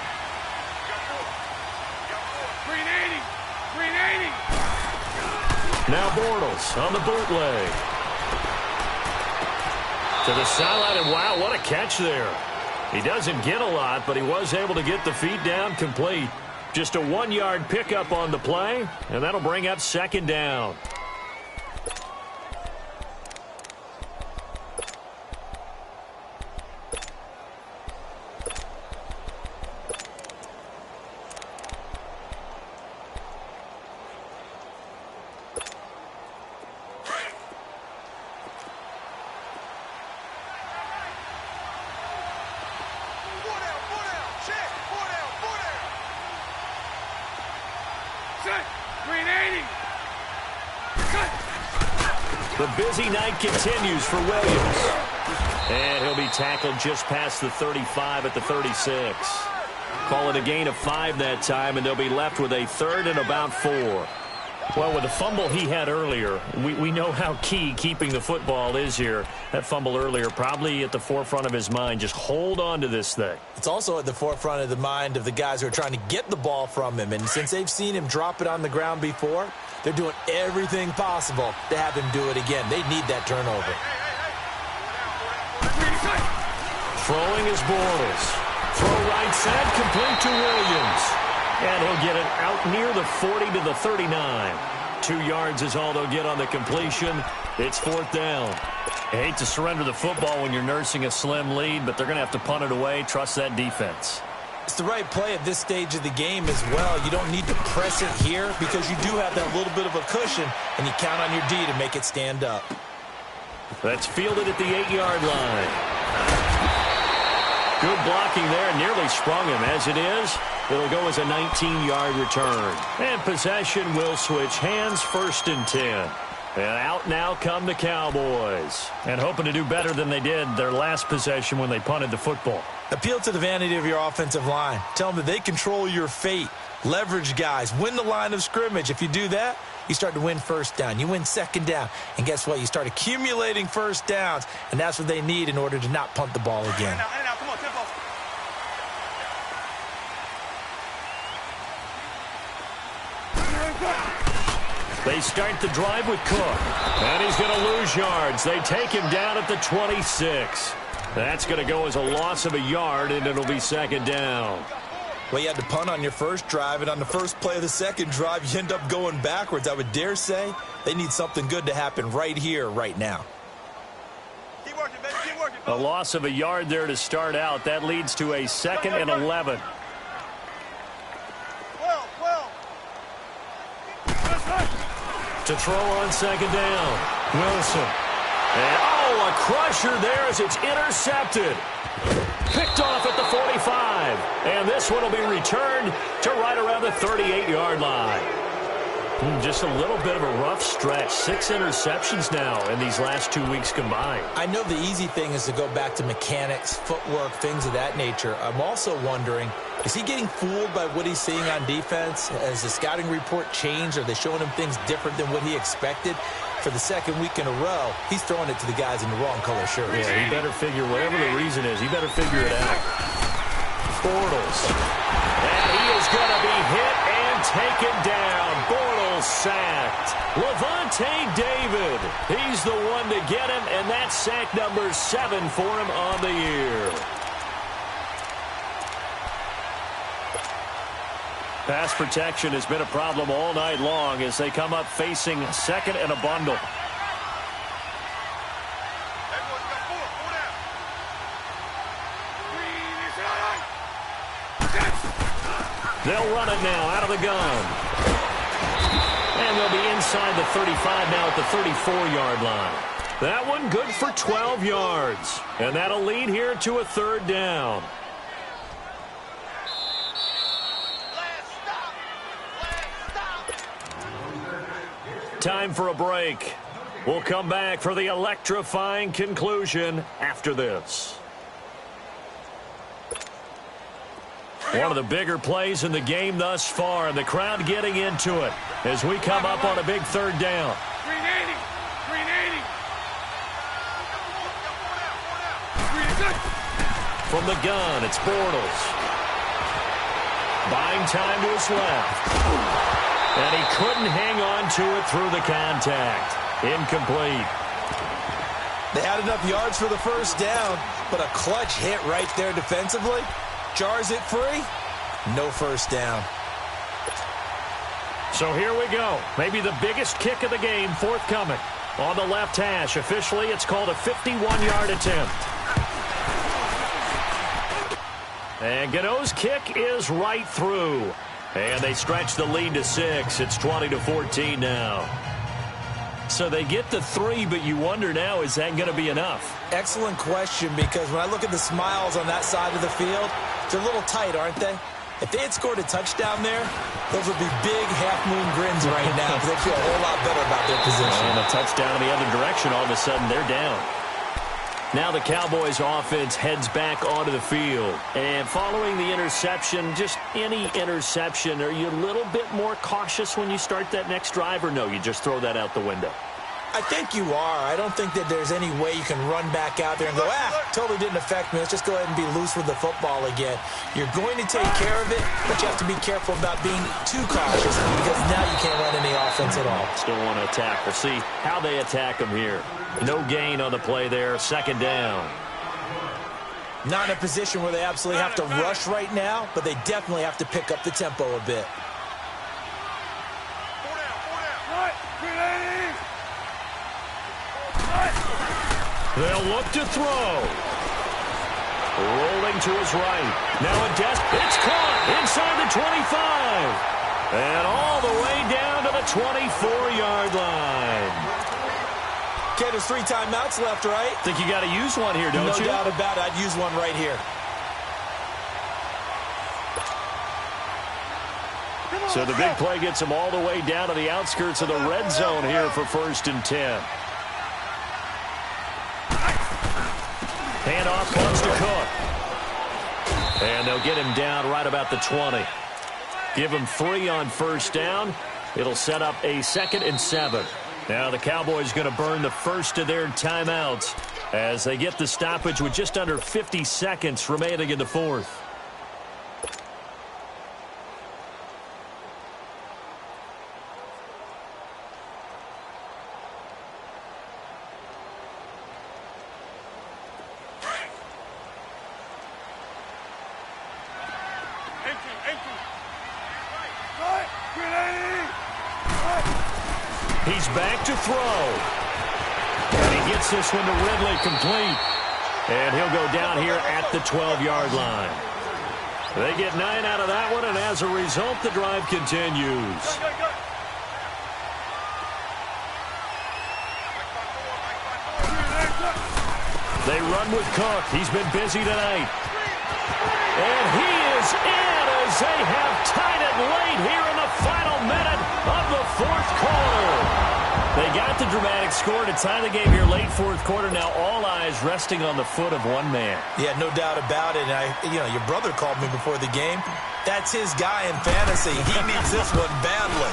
380. Now Bortles on the bootleg. To the sideline, and wow, what a catch there. He doesn't get a lot, but he was able to get the feet down complete. Just a 1-yard pickup on the play, and that'll bring up 2nd down. The busy night continues for Williams. And he'll be tackled just past the 35 at the 36. Call it a gain of 5 that time, and they'll be left with a 3rd and about 4. Well, with the fumble he had earlier, we know how key keeping the football is here. That fumble earlier probably at the forefront of his mind. Just hold on to this thing. It's also at the forefront of the mind of the guys who are trying to get the ball from him. And since they've seen him drop it on the ground before, they're doing everything possible to have him do it again. They need that turnover. Throwing is Bortles. Throw right side, complete to Williams. And he'll get it out near the 40 to the 39. 2 yards is all they'll get on the completion. It's 4th down. I hate to surrender the football when you're nursing a slim lead, but they're going to have to punt it away. Trust that defense. It's the right play at this stage of the game as well. You don't need to press it here because you do have that little bit of a cushion, and you count on your D to make it stand up. That's fielded at the 8-yard line. Good blocking there, nearly sprung him. As it is, it'll go as a 19-yard return. And possession will switch hands, 1st and 10. And out now come the Cowboys. And hoping to do better than they did their last possession when they punted the football. Appeal to the vanity of your offensive line. Tell them that they control your fate. Leverage guys. Win the line of scrimmage. If you do that, you start to win 1st down. You win 2nd down. And guess what? You start accumulating 1st downs. And that's what they need in order to not punt the ball again. Come on, tempo. They start the drive with Cook. And he's going to lose yards. They take him down at the 26. That's going to go as a loss of a yard, and it'll be 2nd down. Well, you had to punt on your first drive, and on the first play of the second drive, you end up going backwards. I would dare say they need something good to happen right here, right now. Keep working, baby. Keep working. A loss of a yard there to start out. That leads to a 2nd and 11. 12. To throw on 2nd down. Wilson. And, a crusher there as it's intercepted. Picked off at the 45. And this one will be returned to right around the 38-yard line. Just a little bit of a rough stretch. 6 interceptions now in these last 2 weeks combined. I know the easy thing is to go back to mechanics, footwork, things of that nature. I'm also wondering, is he getting fooled by what he's seeing on defense? Has the scouting report changed? Are they showing him things different than what he expected? For the 2nd week in a row, he's throwing it to the guys in the wrong color shirts. Yeah, he better figure, whatever the reason is, he better figure it out. Bortles. And he is going to be hit and taken down. Bortles sacked. Levante David. He's the one to get him, and that's sack number 7 for him on the year. Pass protection has been a problem all night long as they come up facing 2nd and a bundle. They'll run it now out of the gun. And they'll be inside the 35 now at the 34-yard line. That one good for 12 yards. And that'll lead here to a 3rd down. Time for a break. We'll come back for the electrifying conclusion after this. One of the bigger plays in the game thus far, and the crowd getting into it as we come up on a big 3rd down. 380. From the gun, it's Bortles. Buying time to his left. And he couldn't hang on to it through the contact. Incomplete. They had enough yards for the 1st down, but a clutch hit right there defensively. Jars it free. No 1st down. So here we go. Maybe the biggest kick of the game forthcoming. On the left hash, officially it's called a 51-yard attempt. And Gano's kick is right through. And they stretch the lead to 6. It's 20-14 now. So they get the 3, but you wonder now, is that going to be enough? Excellent question, because when I look at the smiles on that side of the field, they're a little tight, aren't they? If they had scored a touchdown there, those would be big half-moon grins right now because they feel a whole lot better about their position. And a touchdown in the other direction, all of a sudden they're down. Now the Cowboys offense heads back onto the field. And following the interception, just any interception, are you a little bit more cautious when you start that next drive, or no, you just throw that out the window? I think you are. I don't think that there's any way you can run back out there and go, totally didn't affect me. Let's just go ahead and be loose with the football again. You're going to take care of it, but you have to be careful about being too cautious because now you can't run any offense at all. Still want to attack. We'll see how they attack them here. No gain on the play there. 2nd down. Not in a position where they absolutely have to rush right now, but they definitely have to pick up the tempo a bit. 4 down. They'll look to throw. Rolling to his right. Now a it's caught inside the 25. And all the way down to the 24-yard line. Okay, there's 3 timeouts left, right? Think you got to use one here, don't you? No doubt about it. I'd use one right here. So the big play gets him all the way down to the outskirts of the red zone here for 1st and 10. Handoff comes to Cook. And they'll get him down right about the 20. Give him 3 on 1st down. It'll set up a 2nd and 7. Now the Cowboys going to burn the first of their timeouts as they get the stoppage with just under 50 seconds remaining in the 4th. He's back to throw. And he gets this one to Ridley complete. And he'll go down here at the 12-yard line. They get 9 out of that one, and as a result, the drive continues. They run with Cook. He's been busy tonight. And he is in as they have tied it late here in the final minute of the 4th quarter. They got the dramatic score to tie the game here late 4th quarter. Now all eyes resting on the foot of one man. Yeah, no doubt about it. Your brother called me before the game. That's his guy in fantasy. He needs this one badly.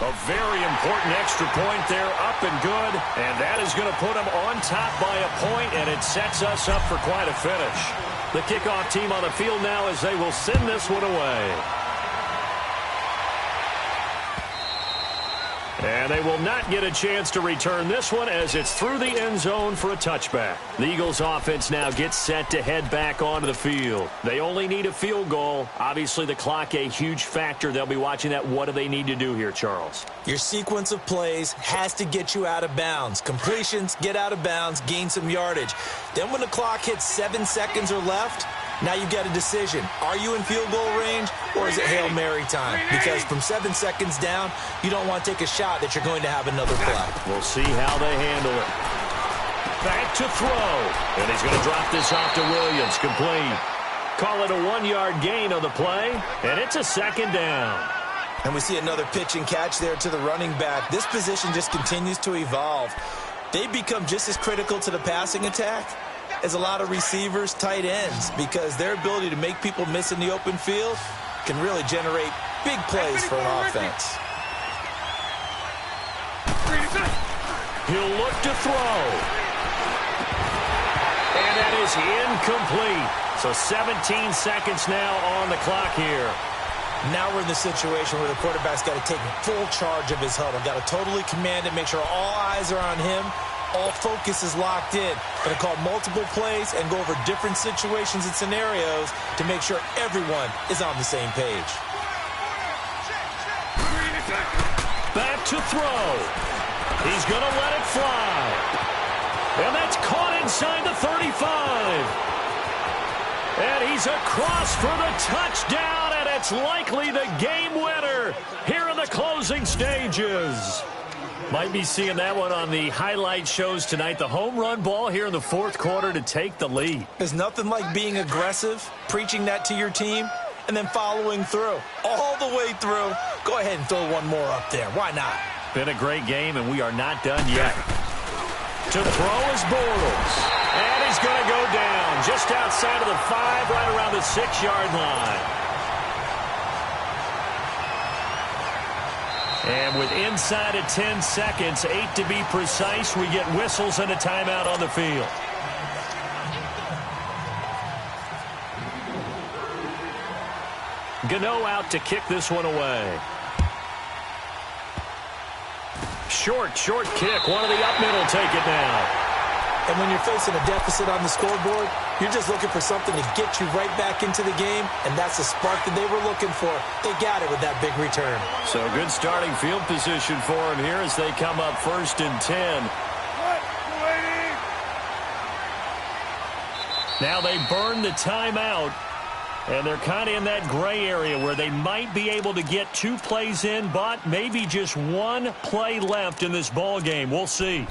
A very important extra point there, up and good. And that is going to put them on top by a point, and it sets us up for quite a finish. The kickoff team on the field now as they will send this one away. And they will not get a chance to return this one as it's through the end zone for a touchback. The Eagles offense now gets set to head back onto the field. They only need a field goal. Obviously the clock a huge factor. They'll be watching that. What do they need to do here, Charles? Your sequence of plays has to get you out of bounds. Completions, get out of bounds, gain some yardage. Then when the clock hits 7 seconds or left, now you get a decision. Are you in field goal range or is it Hail Mary time? Because from 7 seconds down, you don't want to take a shot that you're going to have another play. We'll see how they handle it. Back to throw. And he's going to drop this off to Williams. Complete. Call it a 1-yard gain on the play. And it's a 2nd down. And we see another pitch and catch there to the running back. This position just continues to evolve. They become just as critical to the passing attack as a lot of receivers, tight ends, because their ability to make people miss in the open field can really generate big plays for an offense. He'll look to throw. And that is incomplete. So 17 seconds now on the clock here. Now we're in the situation where the quarterback's got to take full charge of his huddle. Got to totally command it, make sure all eyes are on him. All focus is locked in. Going to call multiple plays and go over different situations and scenarios to make sure everyone is on the same page. Back to throw. He's going to let it fly. And that's caught inside the 35. And he's across for the touchdown, and it's likely the game winner here in the closing stages. Might be seeing that one on the highlight shows tonight. The home run ball here in the 4th quarter to take the lead. There's nothing like being aggressive, preaching that to your team, and then following through. All the way through. Go ahead and throw one more up there. Why not? Been a great game, and we are not done yet. To throw is Bortles. And he's going to go down just outside of the 5, right around the 6-yard line. And with inside of 10 seconds, 8 to be precise, we get whistles and a timeout on the field. Gano out to kick this one away. Short kick. One of the up middle take it now. And when you're facing a deficit on the scoreboard, you're just looking for something to get you right back into the game, and that's the spark that they were looking for. They got it with that big return. So good starting field position for them here as they come up 1st and 10. Now they burn the timeout, and they're kind of in that gray area where they might be able to get 2 plays in, but maybe just 1 play left in this ball game. We'll see.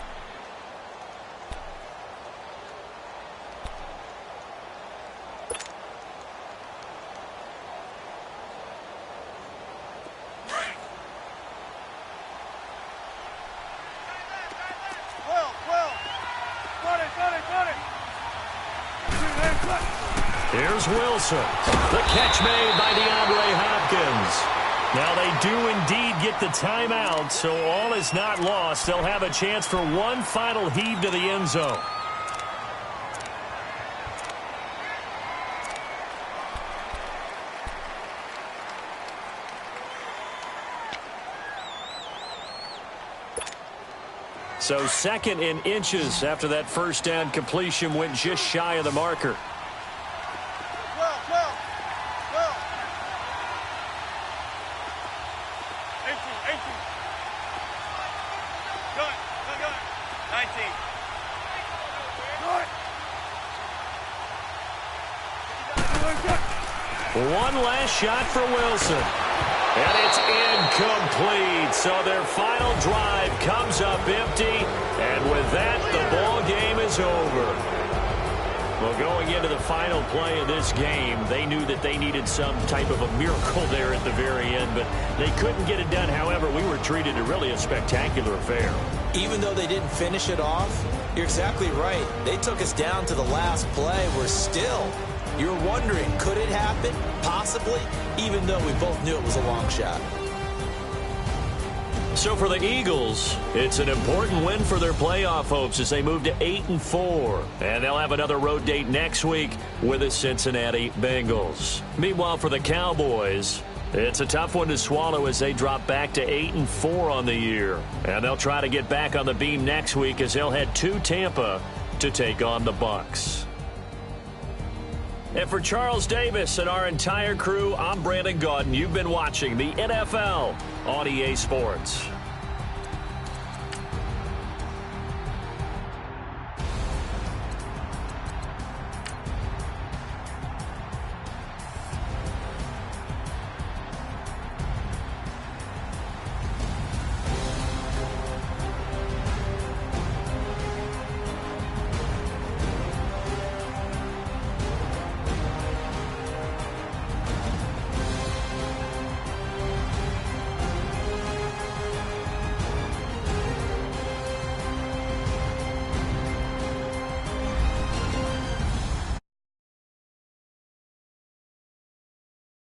Here's Wilson. The catch made by DeAndre Hopkins. Now they do indeed get the timeout, so all is not lost. They'll have a chance for 1 final heave to the end zone. So 2nd in inches after that first down completion went just shy of the marker. One last shot for Wilson. And it's incomplete. So their final drive comes up empty. And with that, the ball game is over. Well, going into the final play of this game, they knew that they needed some type of a miracle there at the very end, but they couldn't get it done. However, we were treated to really a spectacular affair. Even though they didn't finish it off, you're exactly right. They took us down to the last play. You're wondering, could it happen? Possibly, even though we both knew it was a long shot. So for the Eagles, it's an important win for their playoff hopes as they move to 8-4. And they'll have another road date next week with the Cincinnati Bengals. Meanwhile, for the Cowboys, it's a tough one to swallow as they drop back to 8-4 on the year. And they'll try to get back on the beam next week as they'll head to Tampa to take on the Bucs. And for Charles Davis and our entire crew, I'm Brandon Gaudin. You've been watching the NFL on EA Sports.